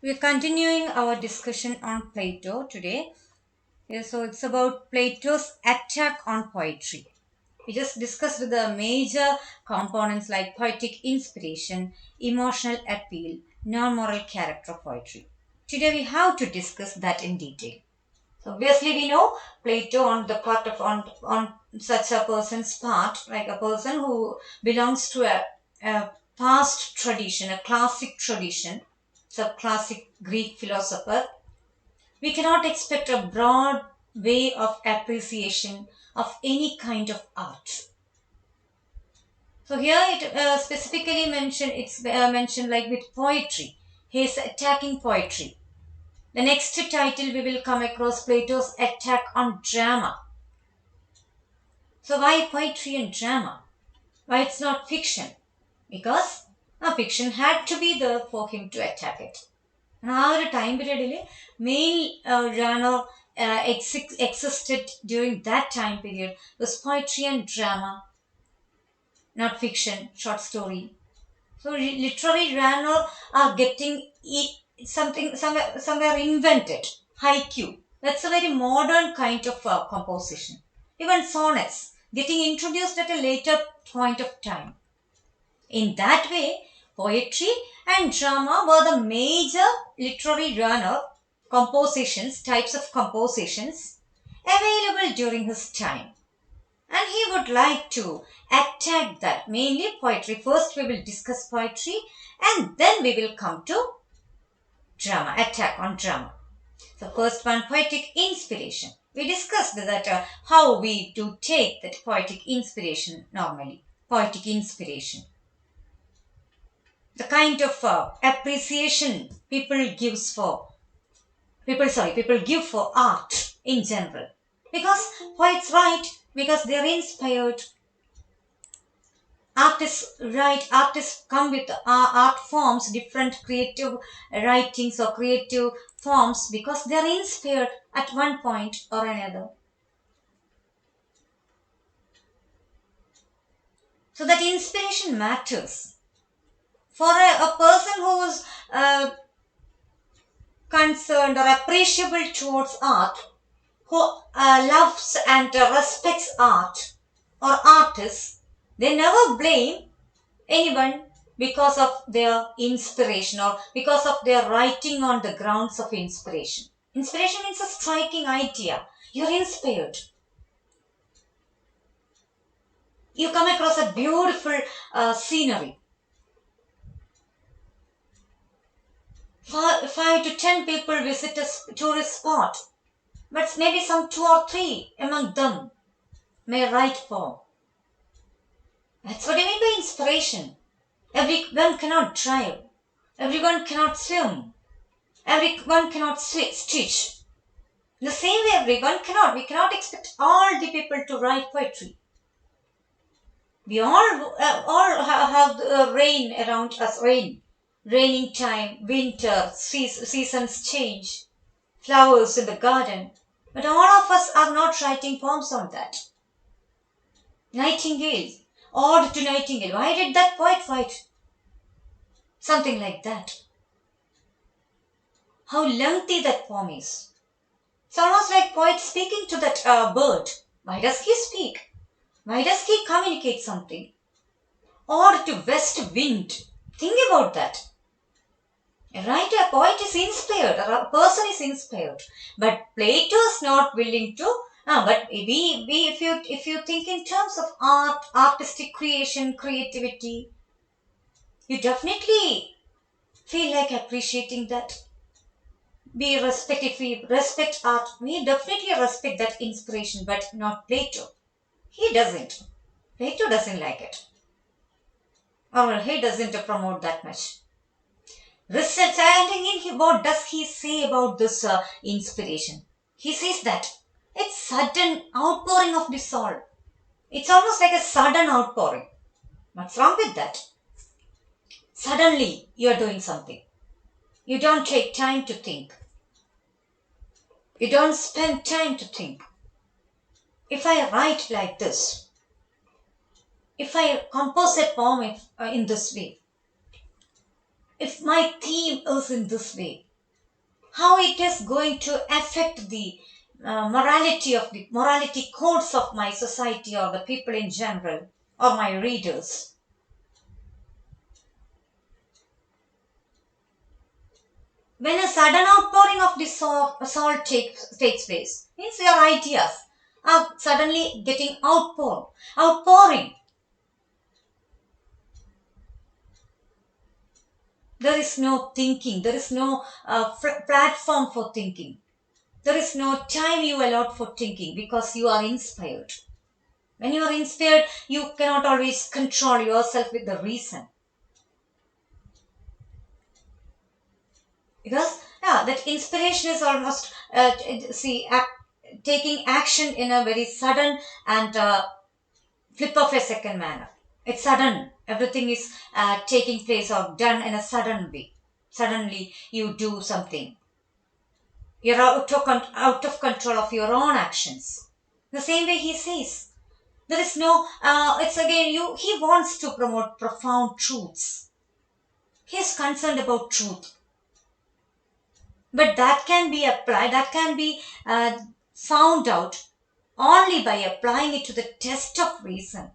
We're continuing our discussion on Plato today. So it's about Plato's attack on poetry. We just discussed the major components like poetic inspiration, emotional appeal, non-moral character of poetry. Today we have to discuss that in detail. So obviously we know Plato on the part of on such a person's part, like a person who belongs to a past tradition, a classic tradition, so classic Greek philosopher. We cannot expect a broad way of appreciation of any kind of art. So here it specifically mentioned, it's mentioned like with poetry. He is attacking poetry. The next title we will come across Plato's attack on drama. So why poetry and drama? Why it's not fiction? Because a fiction had to be there for him to attack it. ആ ഒരു time പീരീഡിൽ main genre existed during that time period was poetry and drama, not fiction, short story. So literary genre are getting somewhere invented. Haiku. That's a very modern kind of composition. Even sonnets getting introduced at a later point of time. In that way, poetry and drama were the major literary genre compositions, types of compositions available during his time. And he would like to attack that, mainly poetry. First we will discuss poetry and then we will come to drama, attack on drama. So first one, poetic inspiration. We discussed that how we do take that poetic inspiration normally. Poetic inspiration. The kind of appreciation people give for art in general. Because poets write because they are inspired. Artists come with art forms, different creative writings or creative forms because they are inspired at one point or another. So that inspiration matters. For a person who is concerned or appreciable towards art, who loves and respects art or artists, they never blame anyone because of their inspiration or because of their writing on the grounds of inspiration. Inspiration means a striking idea. You're inspired. You come across a beautiful scenery. 5 to 10 people visit a tourist spot, but maybe some 2 or 3 among them may write poem. That's what I mean by inspiration. Everyone cannot drive. Everyone cannot swim. Everyone cannot stitch. In the same way, everyone cannot. We cannot expect all the people to write poetry. We all have rain around us. Raining time, winter, seasons change, flowers in the garden. But all of us are not writing poems on that. Nightingale, Ode to Nightingale. Why did that poet write something like that? How lengthy that poem is. It's almost like poet speaking to that bird. Why does he speak? Why does he communicate something? Ode to west wind. Think about that. Right? A poet is inspired, or a person is inspired. But Plato is not willing to. But if you think in terms of art, artistic creation, creativity, you definitely feel like appreciating that. If we respect art, we definitely respect that inspiration, but not Plato. He doesn't. Plato doesn't like it. Or he doesn't promote that much. Research, and what does he say about this inspiration? He says that it's sudden outpouring of the soul. It's almost like a sudden outpouring. What's wrong with that? Suddenly you're doing something. You don't take time to think. You don't spend time to think. If I write like this, if I compose a poem in this way, if my theme is in this way, how it is going to affect the morality codes of my society or the people in general or my readers. When a sudden outpouring of this salt takes place, means your ideas are suddenly getting outpouring. There is no thinking, there is no platform for thinking. There is no time you allot for thinking because you are inspired. When you are inspired, you cannot always control yourself with the reason. Because yeah, that inspiration is almost taking action in a very sudden and flip of a second manner. It's sudden. Everything is taking place or done in a sudden way. Suddenly you do something. You're out of control of your own actions. The same way he says. There is no, it's again, he wants to promote profound truths. He is concerned about truth. But that can be applied, that can be found out only by applying it to the test of reason.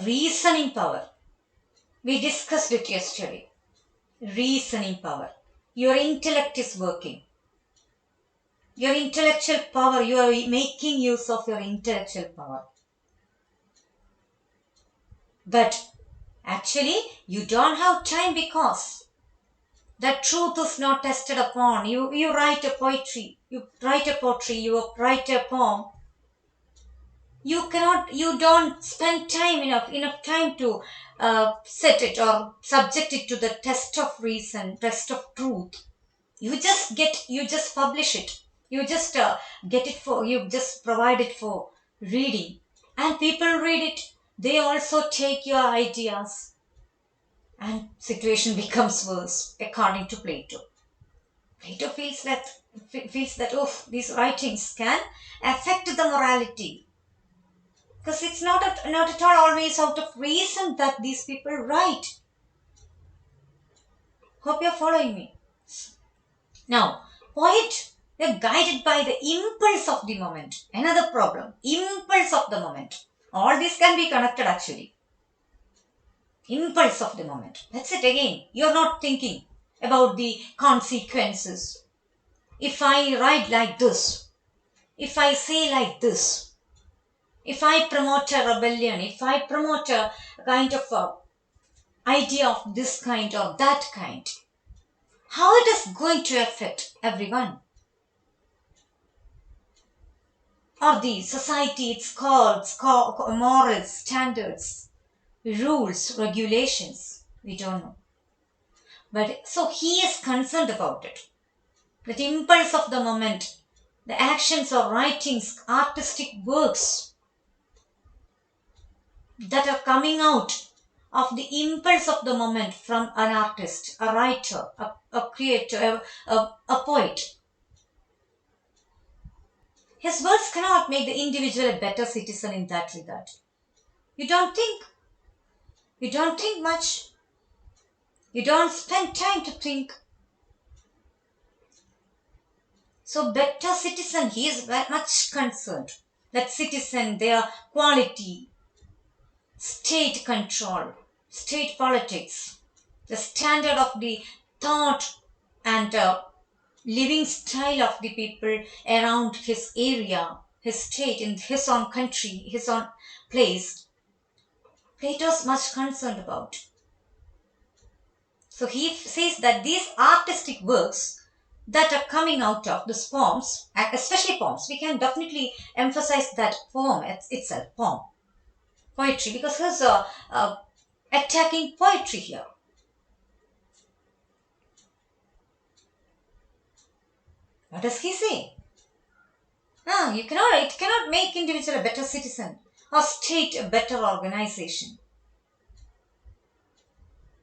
Reasoning power. We discussed it yesterday. Reasoning power. Your intellect is working. Your intellectual power, you are making use of your intellectual power. But actually, you don't have time because the truth is not tested upon. You write a poetry, you write a poem. You don't spend enough time to set it or subject it to the test of reason, test of truth. You just publish it. You just you just provide it for reading. And people read it. They also take your ideas. And situation becomes worse, according to Plato. Plato feels that these writings can affect the morality. Because it's not at all always out of reason that these people write. Hope you're following me. Now, poet, they're guided by the impulse of the moment. Another problem. Impulse of the moment. All this can be connected actually. Impulse of the moment. That's it again. You're not thinking about the consequences. If I write like this, if I say like this, if I promote a rebellion, if I promote a kind of idea of this kind or that kind, how it is going to affect everyone? Or the society, its codes, morals, standards, rules, regulations. We don't know. But so he is concerned about it. That impulse of the moment, the actions or writings, artistic works that are coming out of the impulse of the moment from an artist, a writer, a creator, a poet. His words cannot make the individual a better citizen in that regard. You don't think. You don't think much. You don't spend time to think. So better citizen, he is very much concerned. That citizen, their quality, state control, state politics, the standard of the thought and living style of the people around his area, his state, in his own country, his own place, Plato's much concerned about. So he says that these artistic works that are coming out of these poems, especially poems, we can definitely emphasize that poem itself, poetry, because he's attacking poetry here. What does he say? It cannot make individual a better citizen or state a better organization.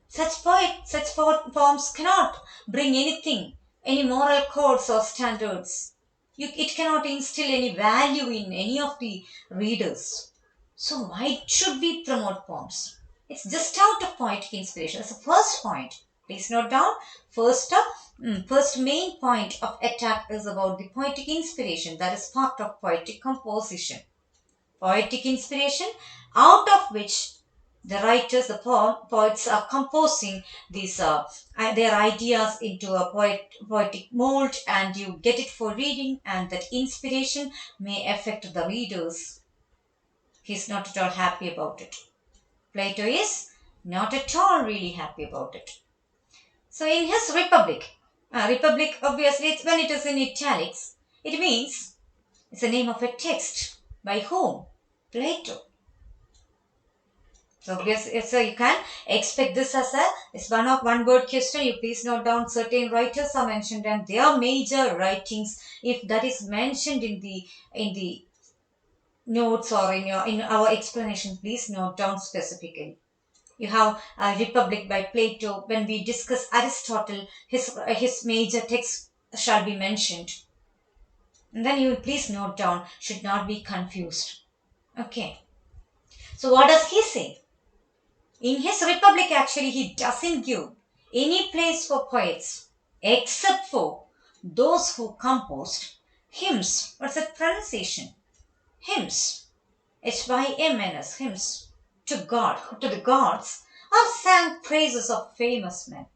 Such poems cannot bring anything, any moral codes or standards. It cannot instill any value in any of the readers. So why should we promote poems? It's just out of poetic inspiration. That's the first point. Please note down. First main point of attack is about the poetic inspiration, that is part of poetic composition. Poetic inspiration, out of which the writers, the poets are composing these their ideas into a poetic mold, and you get it for reading, and that inspiration may affect the readers. He's not at all happy about it. Plato is not at all really happy about it. So in his Republic, obviously, when it is in italics, it means it's the name of a text. By whom? Plato. So you can expect this as it's one word question. You please note down certain writers are mentioned and their major writings. If that is mentioned in the notes or in our explanation, please note down specifically. You have Republic by Plato. When we discuss Aristotle, his major text shall be mentioned. And then you please note down, should not be confused. Okay. So what does he say? In his Republic, actually, he doesn't give any place for poets except for those who composed hymns. What's that pronunciation? Hymns. Hymns. Hymns to God, to the gods, or sang praises of famous men.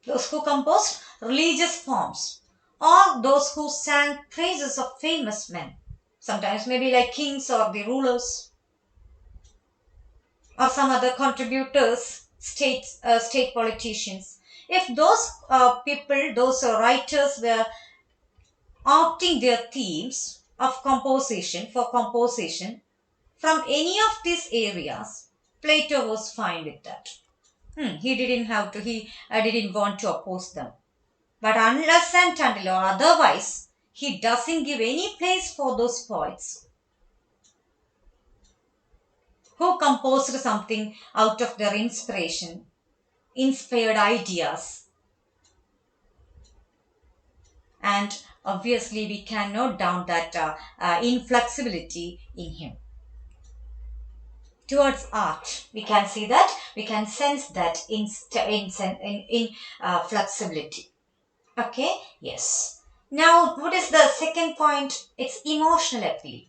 Those who composed religious forms, or those who sang praises of famous men. Sometimes maybe like kings or the rulers, or some other contributors, state politicians. If those people, those writers were opting their themes of composition from any of these areas, Plato was fine with that. He didn't want to oppose them. But unless and until or otherwise, he doesn't give any place for those poets who composed something out of their inspired ideas. And obviously, we can note down that inflexibility in him. Towards art, we can see that, we can sense that in flexibility. Okay, yes. Now, what is the second point? It's emotional appeal.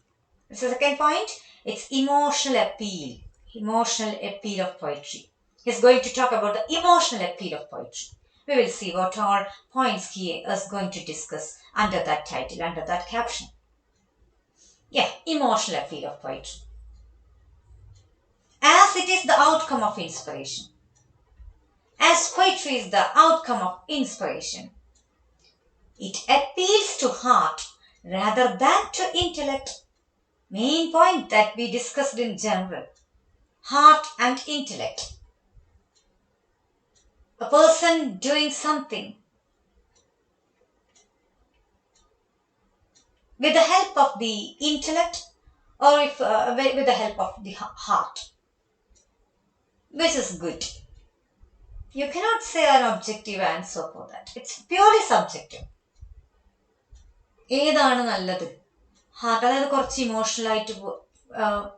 What's the second point? It's emotional appeal. Emotional appeal of poetry. He's going to talk about the emotional appeal of poetry. We will see what all points he is going to discuss under that title, under that caption. Yeah, emotional appeal of poetry. As it is the outcome of inspiration. As poetry is the outcome of inspiration, it appeals to heart rather than to intellect. Main point that we discussed in general. Heart and intellect. A person doing something with the help of the intellect or with the help of the heart. Which is good. You cannot say an objective answer for that. It's purely subjective. ഏതാണ് നല്ലത്? Heart, അതായത് കുറച്ച് ഇമോഷണലായിട്ട്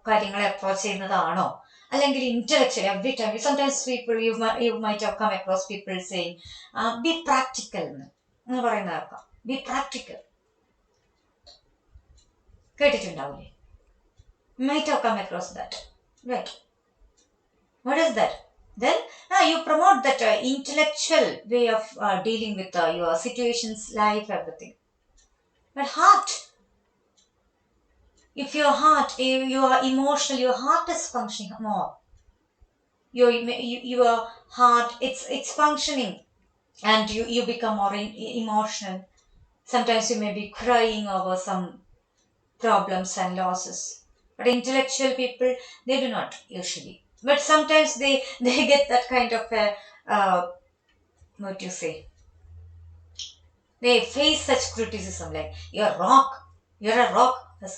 കാര്യങ്ങളെ approach ചെയ്യുന്നതാണോ, അല്ലെങ്കിൽ intellectually every time? Sometimes people you might have come across people saying be practical എന്ന് പറയുന്നത് കേൾക്കാം. ബി പ്രാക്ടിക്കൽ കേട്ടിട്ടുണ്ടാവില്ലേ? Might have come across that, right? What is that? Then you promote that intellectual way of dealing with your situations, life, everything. But heart, if you are emotional, your heart is functioning more. Your heart, it's functioning, and you become more emotional. Sometimes you may be crying over some problems and losses. But intellectual people, they do not usually. But sometimes they get that kind of what you say? They face such criticism like, you're a rock. This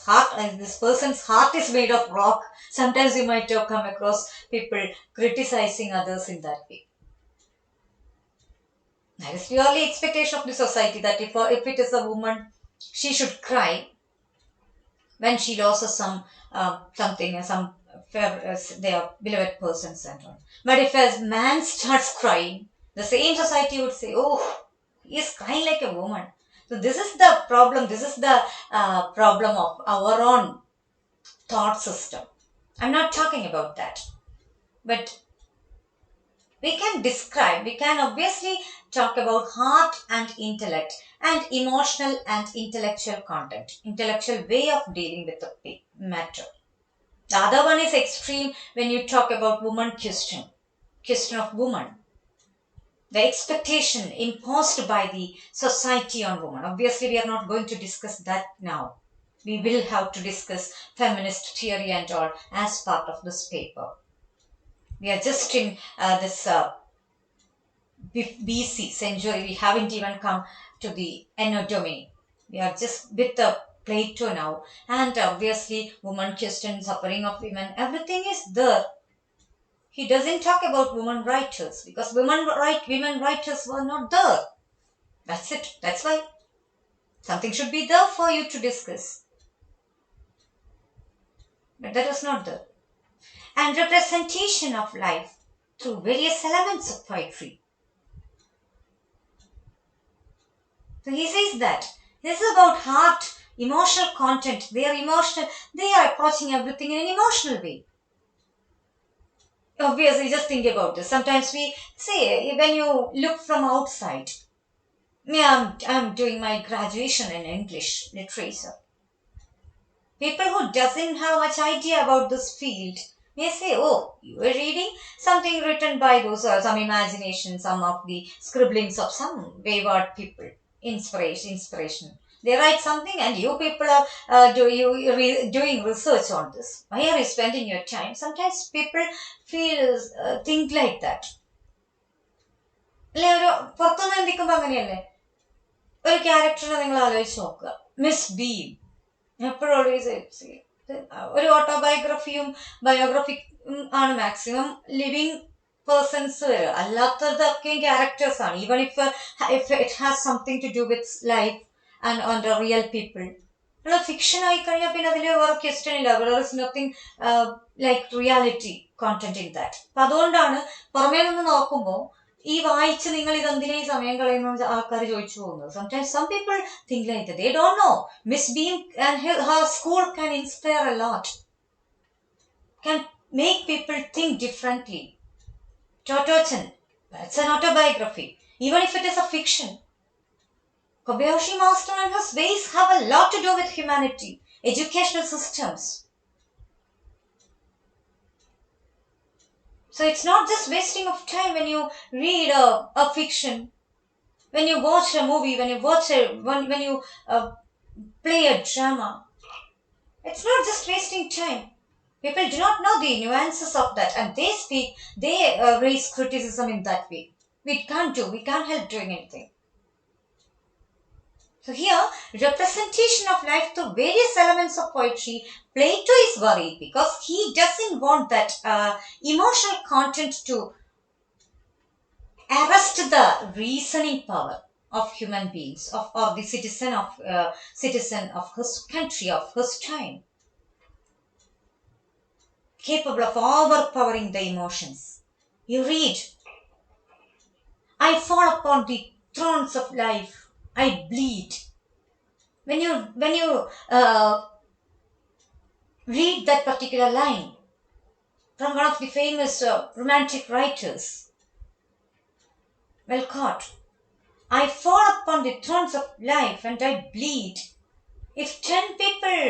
person's heart is made of rock. Sometimes you might have come across people criticizing others in that way. That is purely expectation of the society that if it is a woman, she should cry when she loses some their beloved persons and all. But if a man starts crying, the same society would say, "Oh, he is crying like a woman." So this is the problem. This is the problem of our own thought system. I'm not talking about that, but we can obviously talk about heart and intellect and emotional and intellectual content, intellectual way of dealing with the matter. The other one is extreme when you talk about woman question of woman, the expectation imposed by the society on women. Obviously, we are not going to discuss that now. We will have to discuss feminist theory and all as part of this paper. We are just in this BC century. We haven't even come to the anatomy. We are just with the Plato now, and obviously, woman question, suffering of women, everything is there. He doesn't talk about women writers because women writers were not there. That's it. That's why something should be there for you to discuss. But that was not there. And representation of life through various elements of poetry. So he says that this is about heart, emotional content. They are emotional. They are approaching everything in an emotional way. Obviously, just think about this. Sometimes we say when you look from outside, yeah, I'm doing my graduation in English literature. People who doesn't have much idea about this field may say, "Oh, you are reading something written by those, some imagination, some of the scribblings of some wayward people, inspiration. They write something, and you people are doing research on this. Why are you spending your time?" Sometimes people feel think like that. അല്ലെ ഒരു പുറത്തുനിന്ന് ചിന്തിക്കുമ്പോൾ അങ്ങനെയല്ലേ ഒരു ക്യാരക്ടറിനെ നിങ്ങൾ ആലോചിച്ച് നോക്കുക മിസ് ബീം എപ്പോഴും ഓൾവേസ് ഒരു ഓട്ടോബയോഗ്രഫിയും ബയോഗ്രഫിയും ആണ് മാക്സിമം ലിവിങ് പേഴ്സൺസ് വരിക അല്ലാത്തതൊക്കെയും ക്യാരക്ടേഴ്സ് ആണ് even if it has something to do with life and on the real people fiction ആയി കഴിഞ്ഞാൽ പിന്നെ അതിൽ വേറെ ക്വസ്റ്റ്യൻ ഇല്ല there is nothing like reality content in that അപ്പൊ അതുകൊണ്ടാണ് പുറമേ നിന്ന് നോക്കുമ്പോൾ ഈ വായിച്ച് നിങ്ങൾ ഇതെന്തിനാ ഈ സമയം കളയുന്ന ആൾക്കാർ ചോദിച്ചു പോകുന്നത്. Sometimes some people think like that. They don't know. Miss Beam and her school can inspire a lot. Can make people think differently. Totochan, that's an autobiography. Even if it is a fiction. Kobayashi Master and his ways have a lot to do with humanity, educational systems. So it's not just wasting of time when you read a fiction, when you watch a movie, when you play a drama. It's not just wasting time. People do not know the nuances of that, and they raise criticism in that way. We can't help doing anything. So here, representation of life through various elements of poetry, Plato is worried because he doesn't want that emotional content to arrest the reasoning power of human beings, or the citizen of his country, of his time, capable of overpowering the emotions. You read, "I fall upon the thrones of life, I bleed." When you read that particular line from one of the famous romantic writers, Walcott, "I fall upon the thrones of life and I bleed." If 10 people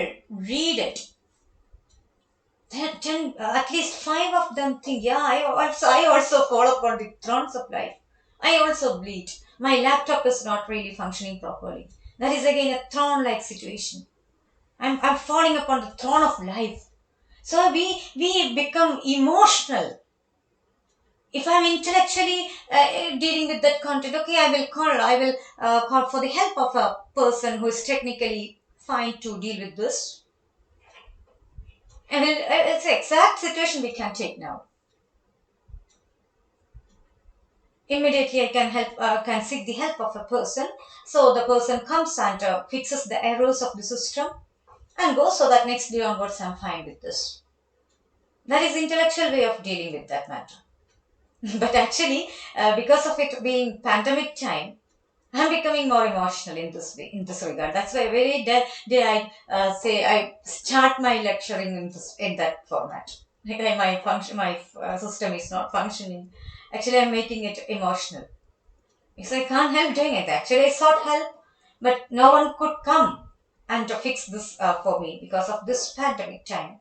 read it, then at least 5 of them think, "Yeah, I also fall upon the thrones of life. I also bleed. My laptop is not really functioning properly." That is again a throne-like situation. I'm falling upon the throne of life. So we become emotional. If I'm intellectually dealing with that content, okay, I will call for the help of a person who is technically fine to deal with this. And it's the exact situation we can take now. Immediately I can seek the help of a person. So the person comes and fixes the errors of the system and goes, so that next day onwards I'm fine with this. That is intellectual way of dealing with that matter. But actually, because of it being pandemic time, I'm becoming more emotional in this way, in this regard. That's why very day I say I start my lecturing in that format. Like my function, my system is not functioning. Actually, I'm making it emotional because I can't help doing it. Actually, I sought help, but no one could come and to fix this for me because of this pandemic time.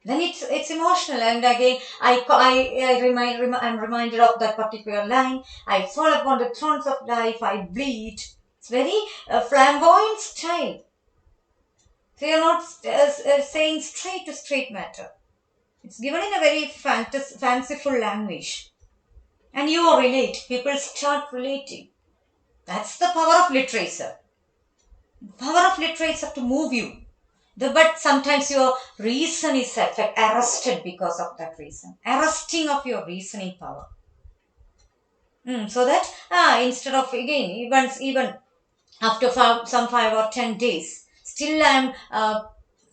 Then it's emotional, and again I'm reminded of that particular line. I fall upon the thrones of life, I bleed. It's very flamboyant style. So you're not saying straight to straight matter. It's given in a very fanciful language, and you relate. People start relating. That's the power of literature. Power of literature to move you. But sometimes your reason is arrested because of that reason. Arresting of your reasoning power. So that instead of again, even after some 5 or 10 days, still I'm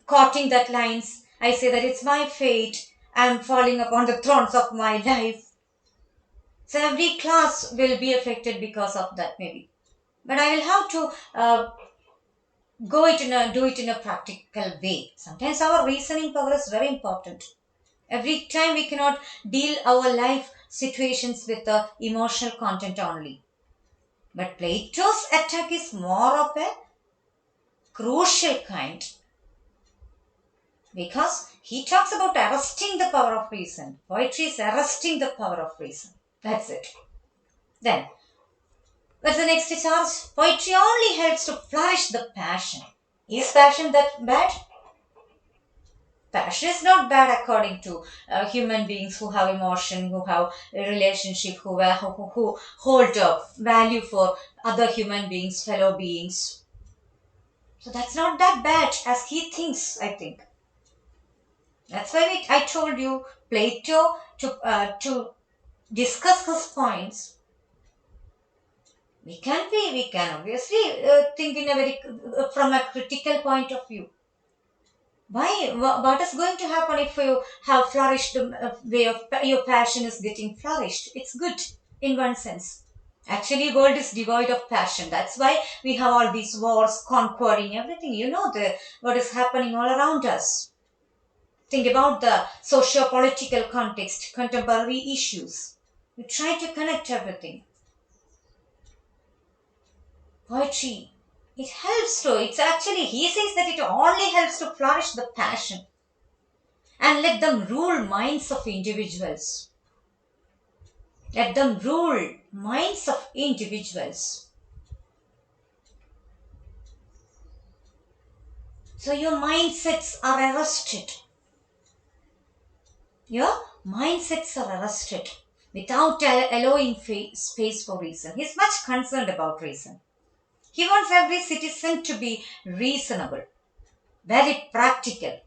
quoting that lines. I say that it's my fate. I'm falling upon the thrones of my life. So every class will be affected because of that maybe. But I will have to do it in a practical way. Sometimes our reasoning power is very important. Every time we cannot deal our life situations with the emotional content only. But Plato's attack is more of a crucial kind because he talks about arresting the power of reason. Poetry is arresting the power of reason. That's it. Then, what's the next charge? Poetry only helps to flourish the passion. Is passion that bad? Passion is not bad according to human beings who have emotion, who have a relationship, who hold value for other human beings, fellow beings. So that's not that bad as he thinks, I think. That's why I told you Plato to discuss his points. We can obviously think in a very from a critical point of view. Why? What is going to happen if you have flourished the way of your passion is getting flourished? It's good in one sense. Actually, world is devoid of passion. That's why we have all these wars, conquering everything. You know the what is happening all around us. Think about the socio-political context, contemporary issues. We try to connect everything. Poetry. It helps to. It's actually he says that it only helps to flourish the passion and let them rule minds of individuals. Let them rule minds of individuals. So your mindsets are arrested. Your mindsets are arrested without allowing space for reason. He's much concerned about reason. He wants every citizen to be reasonable, very practical.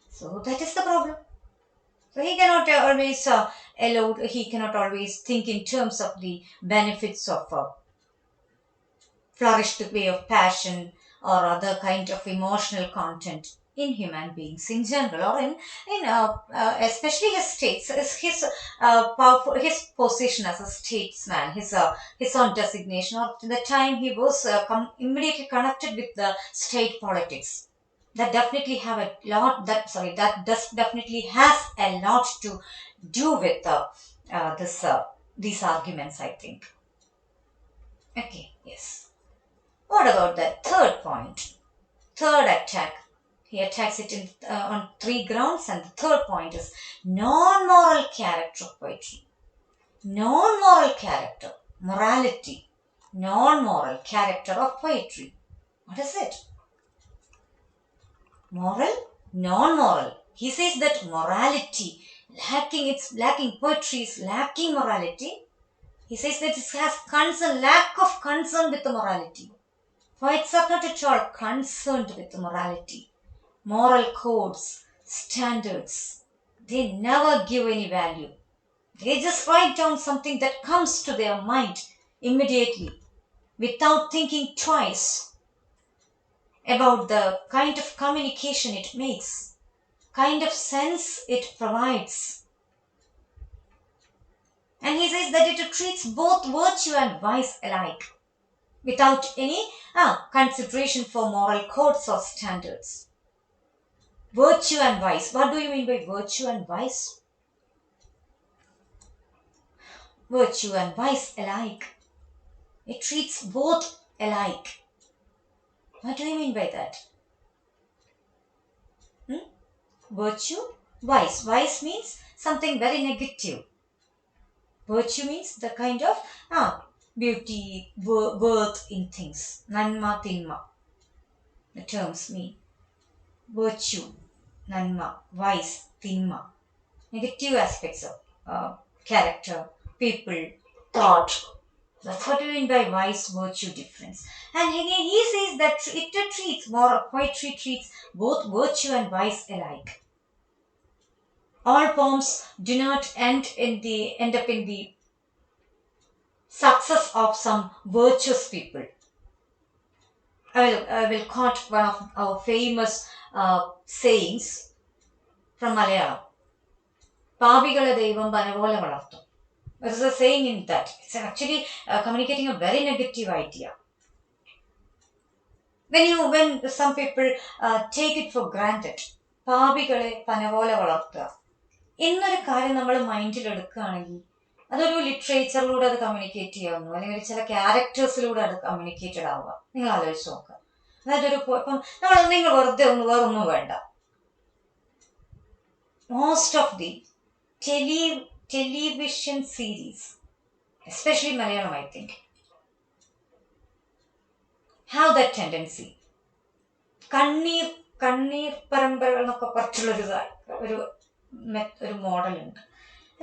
So that is the problem. So he cannot he cannot always think in terms of the benefits of flourished way of passion or other kind of emotional content in human beings in general or in especially his states his powerful his position as a statesman his own designation or to the time he was immediately connected with the state politics that definitely have a lot that does definitely has a lot to do with this these arguments I think. Okay, yes. What about the third point? Third attack. He attacks it on three grounds, and the third point is non moral character of poetry. Non moral character, morality, non moral character of poetry. What is it? Moral, non moral. He says that morality, it's lacking, poetry is lacking morality. He says that it has concern, lack of concern with the morality. Poets are not at all concerned with morality, moral codes, standards. They never give any value. They just write down something that comes to their mind immediately without thinking twice. about the kind of communication it makes, kind of sense it provides. And he says that it treats both virtue and vice alike, without any consideration for moral codes or standards. Virtue and vice. What do you mean by virtue and vice? Virtue and vice alike. It treats both alike. What do you mean by that? Virtue, vice. Vice means something very negative. Virtue means the kind of beauty, worth in things. Nanma, tinma. The terms mean virtue, nanma, vice, tinma. Negative aspects of character, people, thought. That's what we mean by vice virtue difference. And again, he says that it treats, more poetry treats both virtue and vice alike. All poems do not end up in the success of some virtuous people. I will quote one of our famous sayings from Malayalam. Pabigala Devam Banavola Valattu. There is a saying in that. It's actually communicating a very negative idea. When some people take it for granted, പാപികളെ പനപോലെ വളർത്തുക എന്നൊരു കാര്യം നമ്മൾ മൈൻഡിൽ എടുക്കുകയാണെങ്കിൽ അതൊരു ലിറ്ററേച്ചറിലൂടെ അത് communicate ചെയ്യാവുന്നു, അല്ലെങ്കിൽ ചില ക്യാരക്ടേഴ്സിലൂടെ അത് കമ്മ്യൂണിക്കേറ്റഡ് ആവുക. നിങ്ങൾ ആലോചിച്ച് നോക്കുക. അതായത് ഇപ്പം നിങ്ങൾ വെറുതെ വേറൊന്നും വേണ്ട. Most of the television series, especially Malayalam, I think, have that tendency. കണ്ണീർ പരമ്പരകൾ എന്നൊക്കെ പറഞ്ഞിട്ടുള്ളൊരു ഒരു മോഡലുണ്ട്.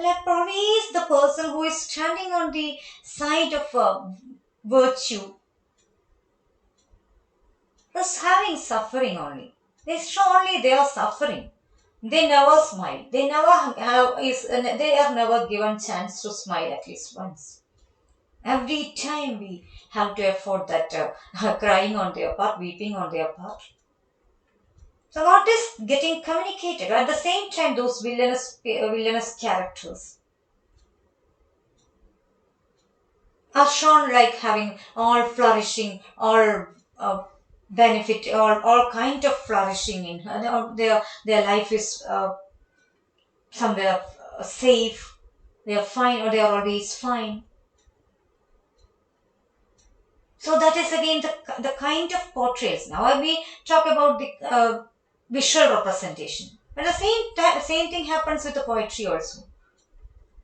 Like always the person who is standing on the side of virtue is having suffering only. They show only they are suffering. They never smile. They are never given chance to smile at least once. Every time we have to afford that crying on their part, weeping on their part. So what is getting communicated? At the same time, those villainous characters are shown like having all flourishing, all benefit, all kind of flourishing in their life is somewhere safe. They are fine, or they are always fine. So that is again the kind of portrayals. Now we talk about the visual representation, but the same thing happens with the poetry also.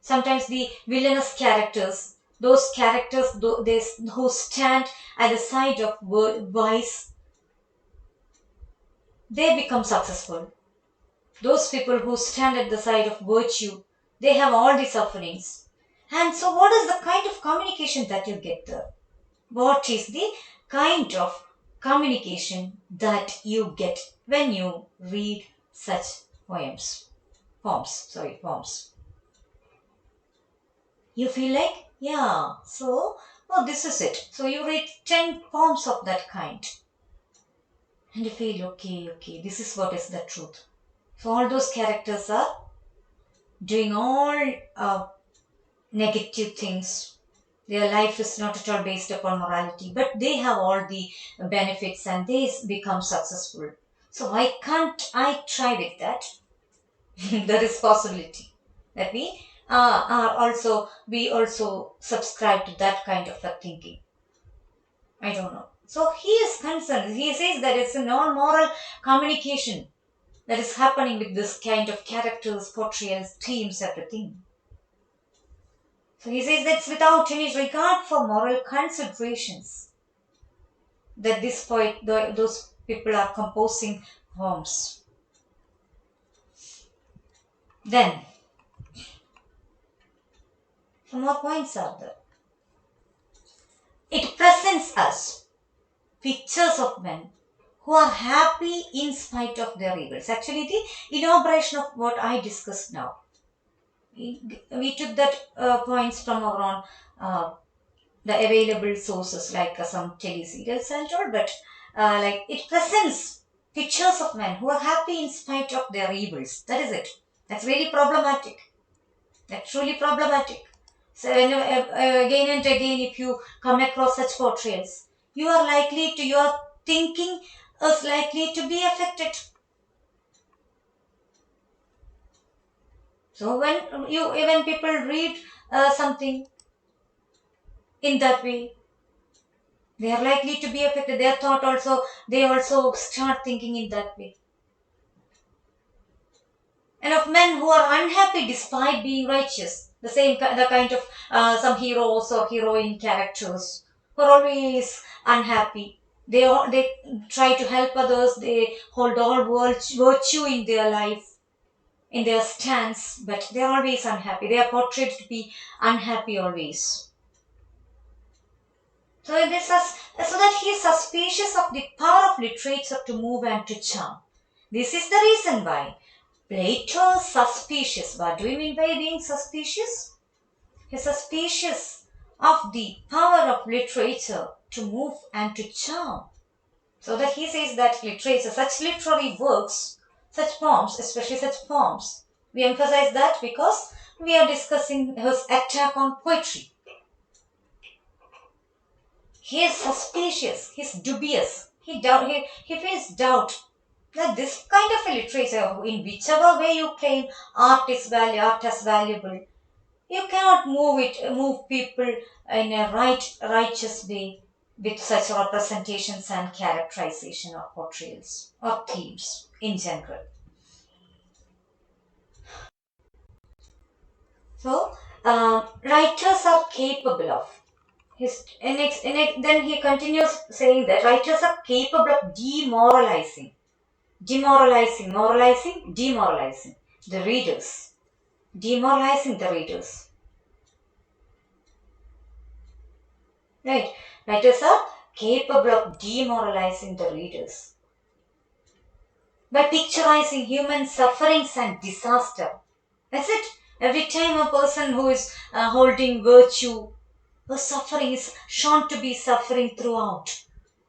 Sometimes the villainous characters, those characters who stand at the side of vice, they become successful. Those people who stand at the side of virtue, they have all the sufferings. And so what is the kind of communication that you get there? What is the kind of communication that you get when you read such poems? You feel like, this is it. So you read 10 poems of that kind. And you feel, okay, this is what is the truth. So all those characters are doing all negative things. Their life is not at all based upon morality, but they have all the benefits and they become successful. So why can't I try with that? There is possibility that we also subscribe to that kind of a thinking. I don't know. So he is concerned. He says that it's a non-moral communication that is happening with this kind of characters, portrayals, themes, everything. So he says that's without any regard for moral considerations that those people are composing poems. Then, some more points are there. It presents us pictures of men who are happy in spite of their evils. Actually, the elaboration of what I discussed now. We took that points from our own the available sources like some teleserials and all, but like it presents pictures of men who are happy in spite of their evils. That is it. That's really problematic. That's truly problematic. So again and again, if you come across such portrayals, your thinking is likely to be affected. So when people read something in that way, they are likely to be affected. Their thought also, they also start thinking in that way. And of men who are unhappy despite being righteous. The kind of some heroes or heroine characters who are always unhappy. They try to help others. They hold all virtue in their life, in their stance, but they are always unhappy. They are portrayed to be unhappy always. So that he is suspicious of the power of literature to move and to charm. This is the reason why Plato is suspicious. What do you mean by being suspicious? He's suspicious of the power of literature to move and to charm. So that he says that literature, such literary works, such poems, especially such poems, we emphasize that because we are discussing his attack on poetry. He is suspicious, he's dubious, he feels doubt that this kind of a literature, in whichever way you claim art as valuable, you cannot move people in a righteous way with such representations and characterization of portrayals or themes in general. So, writers are capable of then he continues saying that writers are capable of demoralizing the readers, demoralizing the readers. Right? Writers are capable of demoralizing the readers by picturizing human sufferings and disaster. That's it. Every time a person who is holding virtue or suffering is shown to be suffering throughout.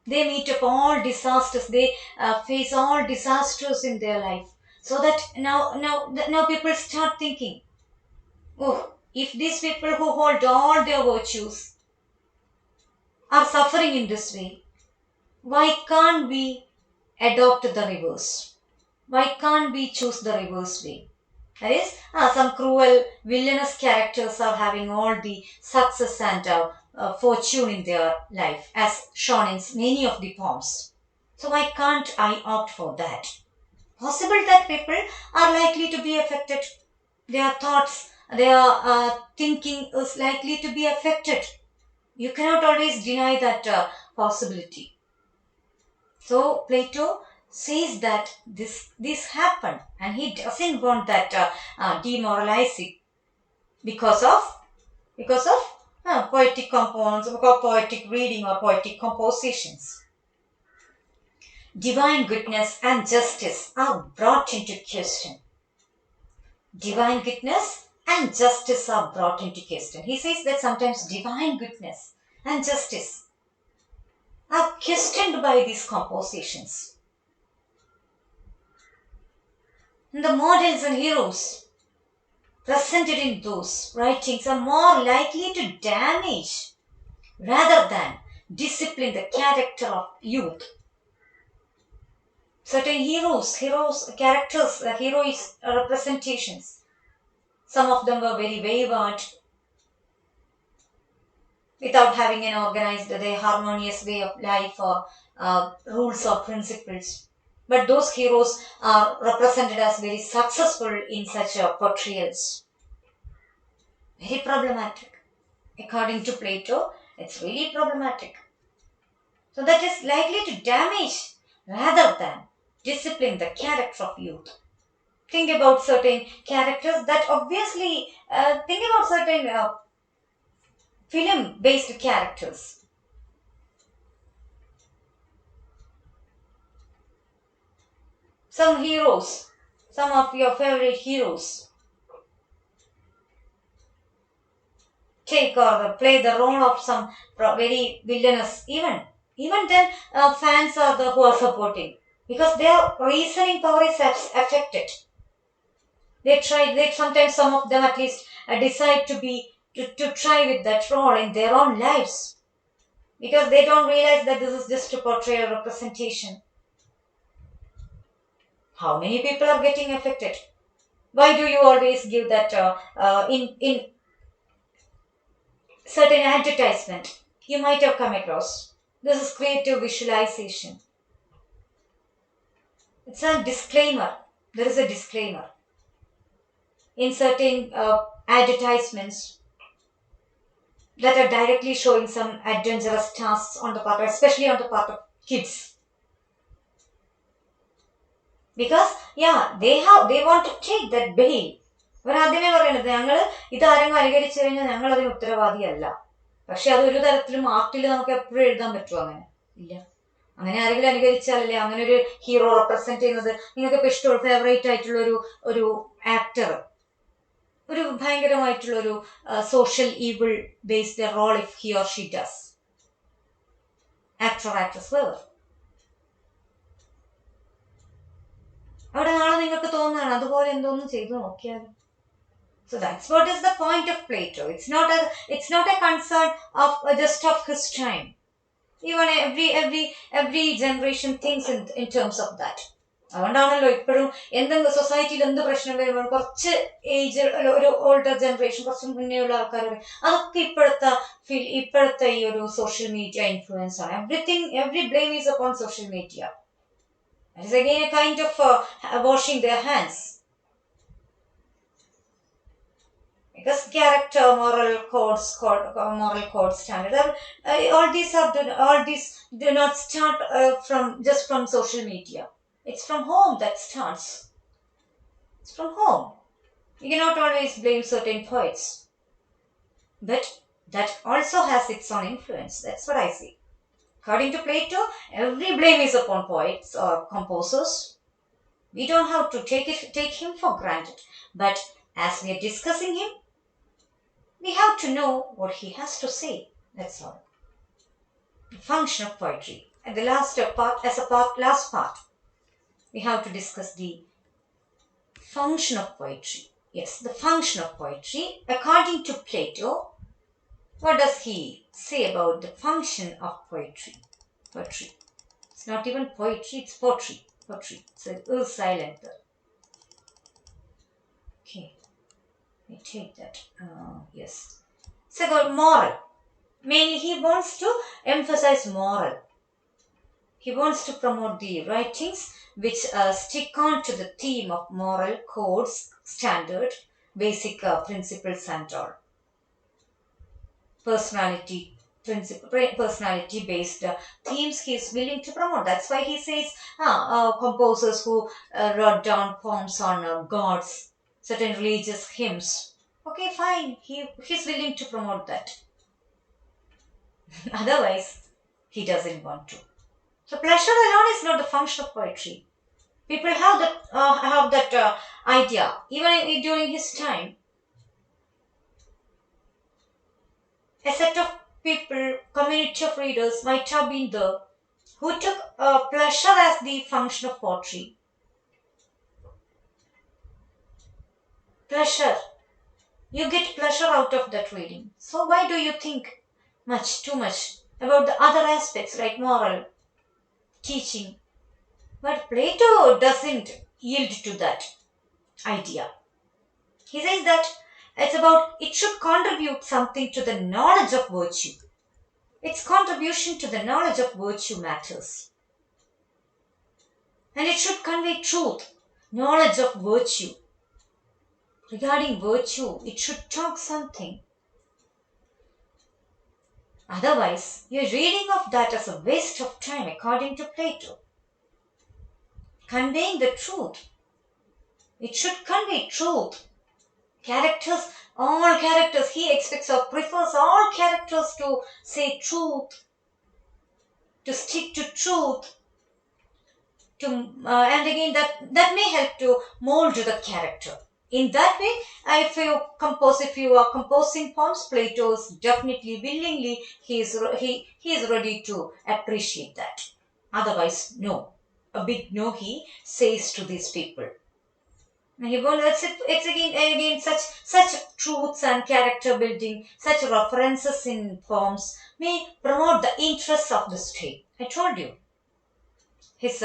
They meet up all disasters. They face all disasters in their life. So that now people start thinking, oh, if these people who hold all their virtues are suffering in this way, why can't we adopt the reverse? Why can't we choose the reverse way? That is, some cruel, villainous characters are having all the success and fortune in their life, as shown in many of the poems. So why can't I opt for that? Possible that people are likely to be affected. Their thoughts, their thinking is likely to be affected. You cannot always deny that possibility. So Plato says that this happened, and he doesn't want that demoralizing because of poetic components or poetic reading or poetic compositions. Divine goodness and justice are brought into question. Divine goodness and justice are brought into question. He says that sometimes divine goodness and justice are questioned by these compositions. And the models and heroes presented in those writings are more likely to damage rather than discipline the character of youth. Certain characters, heroic representations, some of them were very wayward without having an organized, harmonious way of life or rules or principles. But those heroes are represented as very successful in such portrayals. Very problematic. According to Plato, it's really problematic. So that is likely to damage rather than discipline the character of youth. Think about certain characters that obviously, think about certain film based characters. Some heroes, some of your favorite heroes take or play the role of some very villainous, even Even then, fans are the who are supporting because their reasoning power is affected. They try. They sometimes some of them at least decide to try with that role in their own lives because they don't realize that this is just a portrayal representation. How many people are getting affected? Why do you always give that in certain advertisement? You might have come across. This is creative visualization. It's a disclaimer. There is a disclaimer in certain advertisements that are directly showing some adventurous tasks on the part, especially on the part of kids. Because yeah, they want to take that bail. അവരാദ്യമേ പറയുന്നത് ഞങ്ങൾ ഇതാരെങ്കിലും അനുകരിച്ചു കഴിഞ്ഞാൽ ഞങ്ങൾ അതിന് ഉത്തരവാദിയല്ല. പക്ഷെ അതൊരു തരത്തിലും ആർട്ടിൽ നമുക്ക് എപ്പോഴും എഴുതാൻ പറ്റുമോ? അങ്ങനെ ഇല്ല. അങ്ങനെ ആരെങ്കിലും അനുകരിച്ചാലല്ലേ അങ്ങനെ ഒരു ഹീറോ റെപ്രസെന്റ് ചെയ്യുന്നത്. നിങ്ങൾക്ക് ഇപ്പൊ ഇഷ്ടമുള്ള ഫേവറേറ്റ് ആയിട്ടുള്ള ഒരു ആക്ടർ ഒരു ഭയങ്കരമായിട്ടുള്ള ഒരു social evil based role if he or she does actor actress where അവിടെ നാളെ നിങ്ങൾക്ക് തോന്നുകയാണ് അതുപോലെ എന്തോന്നും ചെയ്തു നോക്കിയാലും. So that's what is the point of Plato. It's not a concern of just of his time. Even every generation thinks in terms of that. അതുകൊണ്ടാണല്ലോ ഇപ്പോഴും എന്തെങ്കിലും സൊസൈറ്റിയിൽ എന്ത് പ്രശ്നം വരുമ്പോൾ കുറച്ച് ഏജ് ഒരു ഓൾഡർ ജനറേഷൻ കുറച്ച് മുന്നേയുള്ള ആൾക്കാർ അതൊക്കെ ഇപ്പോഴത്തെ ഈ ഒരു സോഷ്യൽ മീഡിയ ഇൻഫ്ലുവൻസ് ആണ്. Every blame is upon social media. That is again a kind of washing their hands. Because character, moral code standard, all these do not start from social media. It's from home that starts. It's from home. You cannot always blame certain poets, but that also has its own influence. That's what I see. According to Plato, every blame is upon poets or composers. We don't have to take him for granted, but as we are discussing him, we have to know what he has to say. That's all. The function of poetry. And the last part, we have to discuss the function of poetry. Yes, the function of poetry. According to Plato, what does he say about the function of poetry? Poetry. It's not even poetry, it's pottery. Pottery. So it is silent there. Okay. We take that. Yes. It's about moral. Mainly he wants to emphasize moral. He wants to promote the writings which stick on to the theme of moral codes, standard, basic principles and all. Personality based themes he is willing to promote. That's why he says composers who wrote down poems on gods, certain religious hymns. Okay, fine. He's willing to promote that. Otherwise, he doesn't want to. So pleasure alone is not the function of poetry. People have that idea. Even during his time, a set of people, community of readers might have been there who took pleasure as the function of poetry. Pleasure. You get pleasure out of that reading. So why do you think too much about the other aspects like moral, teaching? But Plato doesn't yield to that idea. He says that it should contribute something to the knowledge of virtue. Its contribution to the knowledge of virtue matters. And it should convey truth, knowledge of virtue. Regarding virtue, it should talk something. Otherwise, your reading of that is a waste of time according to Plato. Conveying the truth. It should convey truth. All characters, he expects or prefers all characters to say truth, to stick to truth, and again that may help to mold the character In that way, if you are composing poems, Plato is definitely willingly he is ready to appreciate that. Otherwise, no. A big no he says to these people. He won't, it's again such truths and character building, such references in poems may promote the interests of the state. I told you his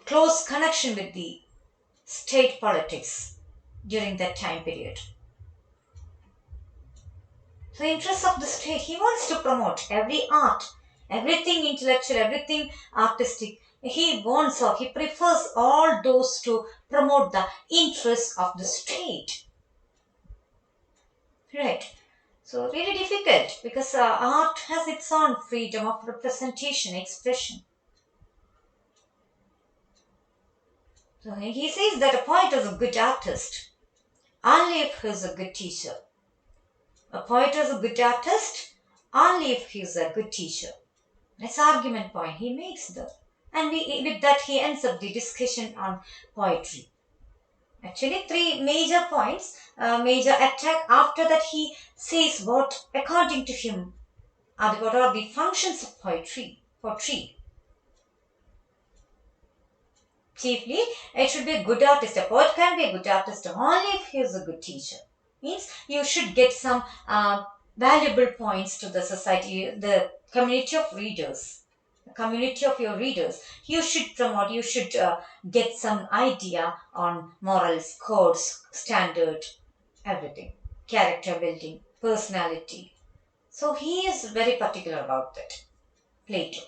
close connection with the state politics during that time period. So, interests of the state, he wants to promote every art, everything intellectual, everything artistic. He wants or he prefers all those to promote the interests of the state. Right. So, really difficult because art has its own freedom of representation, expression. So, he says that a poet is a good artist only if he is a good teacher. A poet is a good artist only if he is a good teacher. That's argument point he makes that. And with that he ends up the discussion on poetry. Actually, three major points, major attack. After that, he says what, according to him, what are the functions of poetry. Poetry. Chiefly, it should be a good artist. A poet can be a good artist only if he is a good teacher. Means you should get some valuable points to the society, the community of readers, the community of your readers. You should promote, you should get some idea on morals, codes, standard, everything, character building, personality. So he is very particular about that, Plato.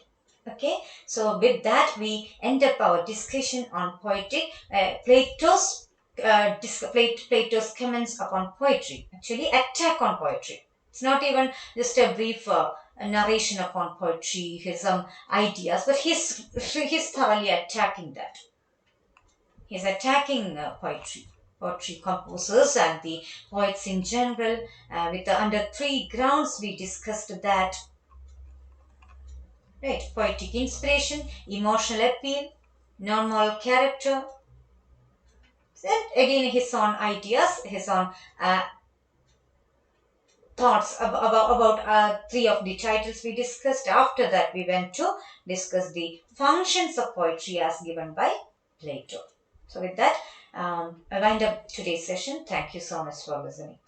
Okay, so with that we end up our discussion on poetic. Plato's comments upon poetry, actually attack on poetry. It's not even just a brief narration upon poetry, his ideas, but he's thoroughly attacking that. He's attacking poetry composers and the poets in general. Under three grounds we discussed that. Right, poetic inspiration, emotional appeal, non-moral character. Then again, his own ideas, his own thoughts about three of the titles we discussed. After that, we went to discuss the functions of poetry as given by Plato. So, with that, I wind up today's session. Thank you so much for listening.